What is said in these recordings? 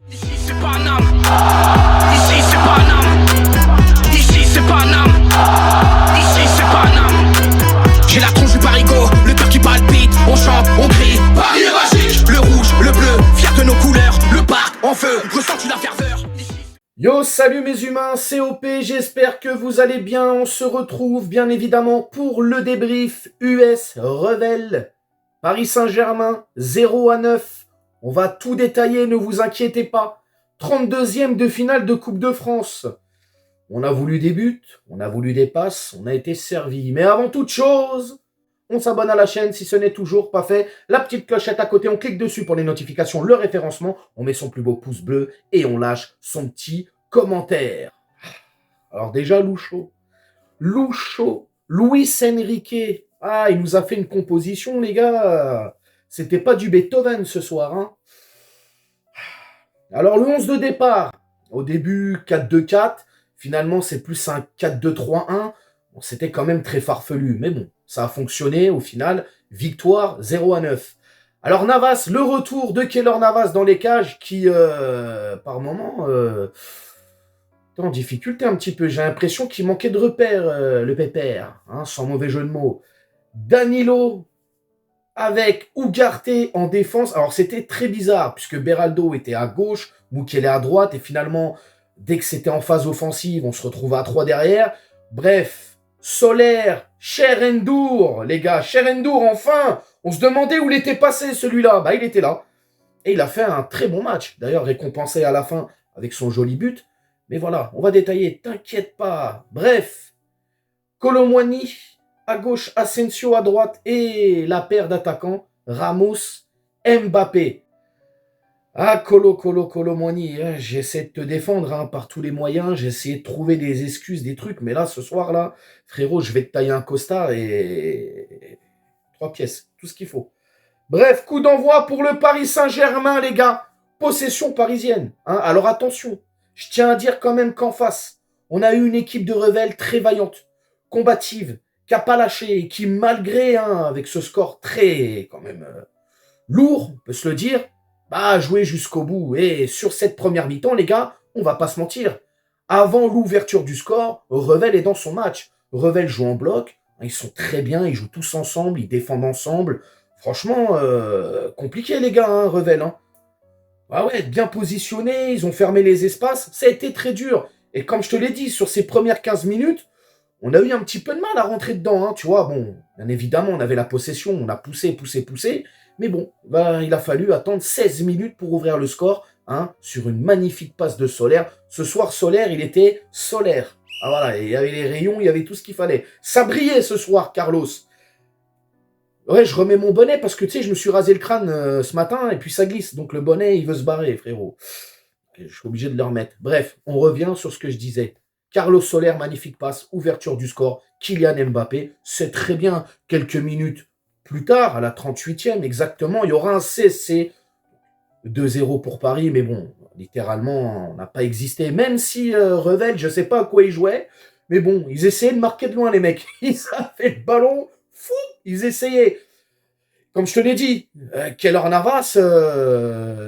Ici c'est Paname, ici c'est Paname, ici c'est Paname, ici c'est Paname. J'ai la tronche du parigot, le cœur qui palpite, on chante, on crie, Paris est magique. Le rouge, le bleu, fier de nos couleurs, le parc en feu, ressens-tu la ferveur? Yo, salut mes humains, c'est OP, j'espère que vous allez bien. On se retrouve bien évidemment pour le débrief US Revel. Paris Saint-Germain, 0-9. On va tout détailler, ne vous inquiétez pas. 32e de finale de Coupe de France. On a voulu des buts, on a voulu des passes, on a été servi. Mais avant toute chose, on s'abonne à la chaîne si ce n'est toujours pas fait. La petite clochette à côté, on clique dessus pour les notifications, le référencement. On met son plus beau pouce bleu et on lâche son petit commentaire. Alors déjà, Loucho, Luis Enrique. Ah, il nous a fait une composition, les gars. C'était pas du Beethoven ce soir, hein. Alors, le 11 de départ. Au début, 4-2-4. Finalement, c'est plus un 4-2-3-1. Bon, c'était quand même très farfelu. Mais bon, ça a fonctionné. Au final, victoire 0-9. Alors, Navas, le retour de Keylor Navas dans les cages qui, par moment, en difficulté un petit peu. J'ai l'impression qu'il manquait de repères, le pépère, hein, sans mauvais jeu de mots. Danilo avec Ugarte en défense. Alors, c'était très bizarre, puisque Beraldo était à gauche, Mukiele à droite, et finalement, dès que c'était en phase offensive, on se retrouvait à 3 derrière. Bref, Solaire, Cherendour, les gars, Cherendour, enfin. On se demandait où il était passé, celui-là. Bah, il était là. Et il a fait un très bon match. D'ailleurs, récompensé à la fin avec son joli but. Mais voilà, on va détailler, t'inquiète pas. Bref, Kolo Muani à gauche, Asensio à droite et la paire d'attaquants, Ramos, Mbappé. Ah, Kolo Muani, hein, j'essaie de te défendre hein, par tous les moyens, j'ai essayé de trouver des excuses, des trucs, mais là, ce soir-là, frérot, je vais te tailler un costard et 3 pièces, tout ce qu'il faut. Bref, coup d'envoi pour le Paris Saint-Germain, les gars. Possession parisienne. Hein. Alors attention, je tiens à dire quand même qu'en face, on a eu une équipe de Revel très vaillante, combative, qui n'a pas lâché et qui, malgré, hein, avec ce score très, quand même, lourd, on peut se le dire, bah, a joué jusqu'au bout. Et sur cette première mi-temps, les gars, on va pas se mentir. Avant l'ouverture du score, Revel est dans son match. Revel joue en bloc, ils sont très bien, ils jouent tous ensemble, ils défendent ensemble. Franchement, compliqué, les gars, hein, Revel. Hein. Ah ouais, bien positionnés, ils ont fermé les espaces, ça a été très dur. Et comme je te l'ai dit, sur ces premières 15 minutes, on a eu un petit peu de mal à rentrer dedans, hein, tu vois. Bon, bien évidemment, on avait la possession, on a poussé. Mais bon, bah, il a fallu attendre 16 minutes pour ouvrir le score, hein, sur une magnifique passe de Solaire. Ce soir, Solaire, il était solaire. Ah voilà, il y avait les rayons, il y avait tout ce qu'il fallait. Ça brillait ce soir, Carlos. Ouais, je remets mon bonnet parce que, tu sais, je me suis rasé le crâne ce matin et puis ça glisse. Donc le bonnet, il veut se barrer, frérot. Je suis obligé de le remettre. Bref, on revient sur ce que je disais. Carlos Soler, magnifique passe, ouverture du score. Kylian Mbappé, c'est très bien. Quelques minutes plus tard, à la 38e exactement, il y aura un CSC. 2-0 pour Paris, mais bon, littéralement, on n'a pas existé. Même si Revel, je ne sais pas à quoi il jouait, mais bon, ils essayaient de marquer de loin, les mecs. Ils avaient le ballon, fou, ils essayaient. Comme je te l'ai dit, Keylor Navas,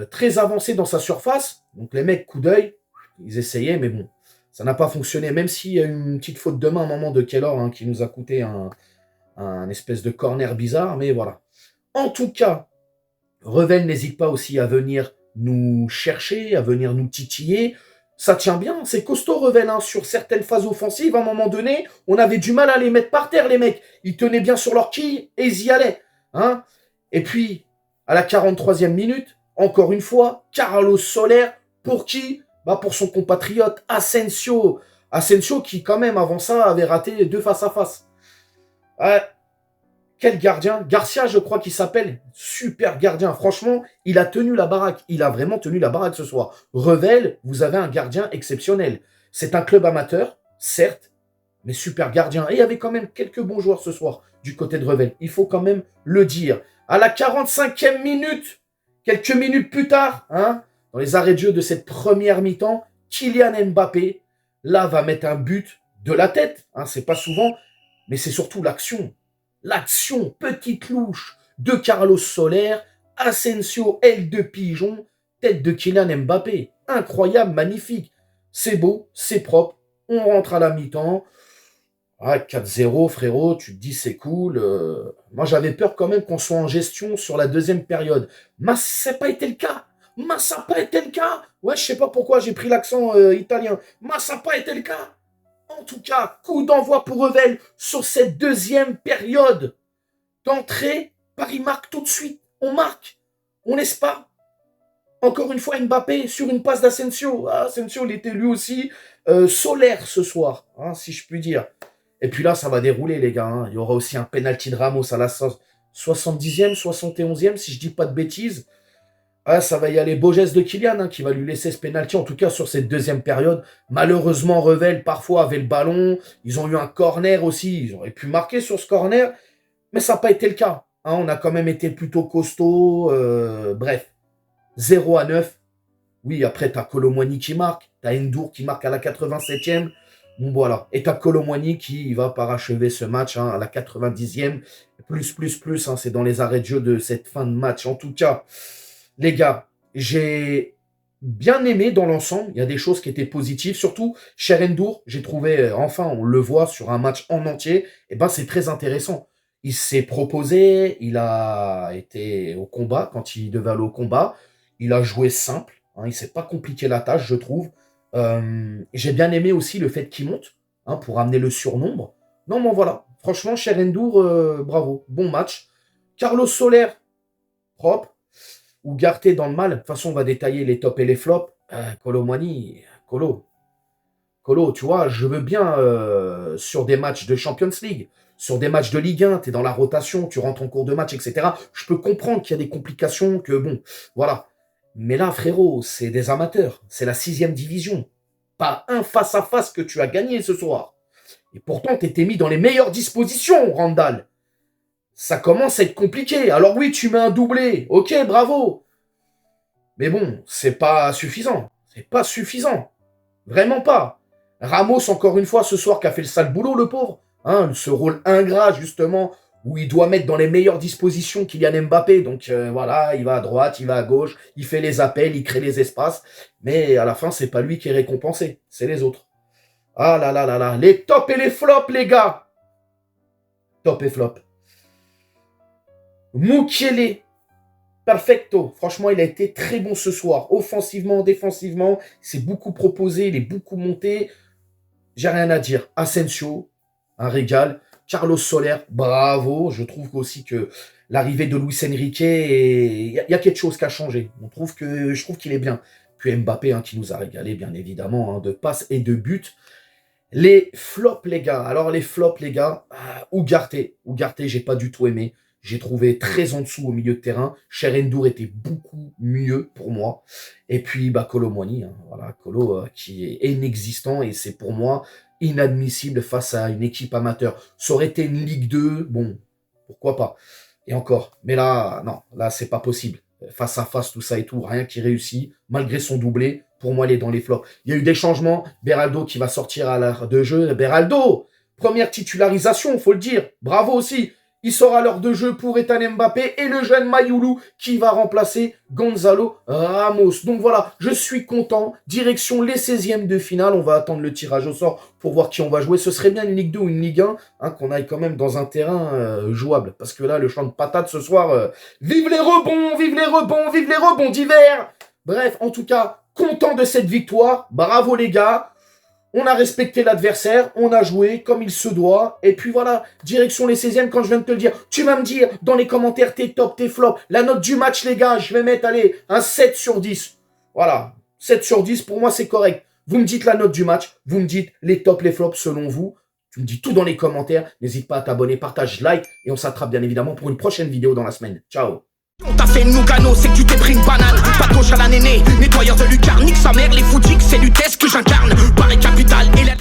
très avancé dans sa surface. Donc les mecs, coup d'œil, ils essayaient, mais bon, ça n'a pas fonctionné. Même s'il y a une petite faute de main à un moment de Keylor hein, qui nous a coûté un espèce de corner bizarre, mais voilà. En tout cas, Revel n'hésite pas aussi à venir nous chercher, à venir nous titiller. Ça tient bien, c'est costaud Revel. Hein. Sur certaines phases offensives, à un moment donné, on avait du mal à les mettre par terre, les mecs. Ils tenaient bien sur leur quille et ils y allaient. Hein. Et puis, à la 43e minute, encore une fois, Carlos Soler, pour qui? Bah pour son compatriote Asensio. Asensio qui, quand même, avant ça, avait raté 2 face-à-face. Quel gardien? Garcia, je crois qu'il s'appelle. Super gardien. Franchement, il a tenu la baraque. Il a vraiment tenu la baraque ce soir. Revel, vous avez un gardien exceptionnel. C'est un club amateur, certes, mais super gardien. Et il y avait quand même quelques bons joueurs ce soir du côté de Revel. Il faut quand même le dire. À la 45e minute, quelques minutes plus tard, hein, dans les arrêts de jeu de cette première mi-temps, Kylian Mbappé, là, va mettre un but de la tête. Hein, c'est pas souvent, mais c'est surtout l'action. L'action, petite louche de Carlos Soler, Asensio, aile de pigeon, Tête de Kylian Mbappé. Incroyable, magnifique. C'est beau, c'est propre. On rentre à la mi-temps. Ah, 4-0, frérot, tu te dis c'est cool. Moi, j'avais peur quand même qu'on soit en gestion sur la deuxième période. Mais ça n'a pas été le cas. Mais ça n'a pas été le cas. Ouais, je sais pas pourquoi j'ai pris l'accent italien. Mais ça n'a pas été le cas. En tout cas, coup d'envoi pour Revel sur cette deuxième période. D'entrée, Paris marque tout de suite. On marque. On laisse pas. Encore une fois, Mbappé sur une passe d'Asensio. Ah, Asensio, il était lui aussi solaire ce soir, hein, si je puis dire. Et puis là, ça va dérouler, les gars. Hein. Il y aura aussi un penalty de Ramos à la 70e, 71e, si je dis pas de bêtises. Ah, ça va y aller. Beau geste de Kylian, hein, qui va lui laisser ce penalty, en tout cas sur cette deuxième période. Malheureusement, Revel, parfois, avait le ballon. Ils ont eu un corner aussi. Ils auraient pu marquer sur ce corner. Mais ça n'a pas été le cas. Hein. On a quand même été plutôt costaud. Bref. 0-9. Oui, après, t'as Kolo Muani qui marque. T'as Ndour qui marque à la 87e. Bon, voilà. Et t'as Kolo Muani qui va parachever ce match à la 90e. Plus, hein, c'est dans les arrêts de jeu de cette fin de match. En tout cas, les gars, j'ai bien aimé dans l'ensemble. Il y a des choses qui étaient positives. Surtout, Cher Ndour, j'ai trouvé, enfin, on le voit sur un match en entier. Et ben, c'est très intéressant. Il s'est proposé, il a été au combat quand il devait aller au combat. Il a joué simple, hein, il ne s'est pas compliqué la tâche, je trouve. J'ai bien aimé aussi le fait qu'il monte, hein, pour amener le surnombre. Non, mais voilà, franchement, Cher Ndour, bravo, bon match. Carlos Soler, propre. Ugarte dans le mal. De toute façon, on va détailler les tops et les flops. Kolo Muani, Kolo, tu vois, je veux bien sur des matchs de Champions League, sur des matchs de Ligue 1, tu es dans la rotation, tu rentres en cours de match, etc. Je peux comprendre qu'il y a des complications, que bon, voilà. Mais là, frérot, c'est des amateurs. C'est la 6e division. Pas un face-à-face que tu as gagné ce soir. Et pourtant, tu étais mis dans les meilleures dispositions, Randall. Ça commence à être compliqué. Alors oui, tu mets un doublé. Ok, bravo. Mais bon, c'est pas suffisant. C'est pas suffisant. Vraiment pas. Ramos, encore une fois, ce soir, qui a fait le sale boulot, le pauvre. Hein, ce rôle ingrat, justement, où il doit mettre dans les meilleures dispositions Kylian Mbappé. Donc voilà, il va à droite, il va à gauche, il fait les appels, il crée les espaces. Mais à la fin, c'est pas lui qui est récompensé, c'est les autres. Ah là là là là, les tops et les flops, les gars. Top et flop. Mukiele, perfecto. Franchement, il a été très bon ce soir. Offensivement, défensivement, il s'est beaucoup proposé, il est beaucoup monté. J'ai rien à dire. Asensio, un régal. Carlos Soler, bravo. Je trouve aussi que l'arrivée de Luis Enrique, il y a quelque chose qui a changé. Je trouve qu'il est bien. Puis Mbappé, hein, qui nous a régalé, bien évidemment, hein, de passes et de buts. Les flops, les gars. Alors, les flops, les gars. Ugarte, j'ai pas du tout aimé. J'ai trouvé très en dessous au milieu de terrain. Cher Ndour était beaucoup mieux pour moi. Et puis, Kolo Muani, hein, voilà, Kolo qui est inexistant et c'est pour moi inadmissible face à une équipe amateur. Ça aurait été une Ligue 2, bon, pourquoi pas. Et encore, mais là, non, là, c'est pas possible. Face à face, tout ça et tout, rien qui réussit, malgré son doublé. Pour moi, il est dans les flops. Il y a eu des changements. Beraldo qui va sortir à l'heure de jeu. Beraldo, première titularisation, faut le dire. Bravo aussi. Il sort à l'heure de jeu pour Ethan Mbappé et le jeune Mayoulou qui va remplacer Gonzalo Ramos. Donc voilà, je suis content. Direction les 16e de finale. On va attendre le tirage au sort pour voir qui on va jouer. Ce serait bien une Ligue 2 ou une Ligue 1, hein, qu'on aille quand même dans un terrain jouable. Parce que là, le champ de patates ce soir, vive les rebonds, vive les rebonds, vive les rebonds d'hiver. Bref, en tout cas, content de cette victoire. Bravo les gars. On a respecté l'adversaire, on a joué comme il se doit. Et puis voilà, direction les 16e, quand je viens de te le dire. Tu vas me dire dans les commentaires tes tops, tes flops. La note du match, les gars, je vais mettre, allez, un 7 sur 10. Voilà, 7 sur 10, pour moi, c'est correct. Vous me dites la note du match, vous me dites les tops, les flops selon vous. Tu me dis tout dans les commentaires. N'hésite pas à t'abonner, partage, like. Et on s'attrape bien évidemment pour une prochaine vidéo dans la semaine. Ciao. On t'a fait Nougano, c'est que tu t'es pris une banane. Patauge à la néné, nettoyeur de lucarne, nique sa mère, les foutiques, c'est l'UTES que j'incarne. Paris Capital et la...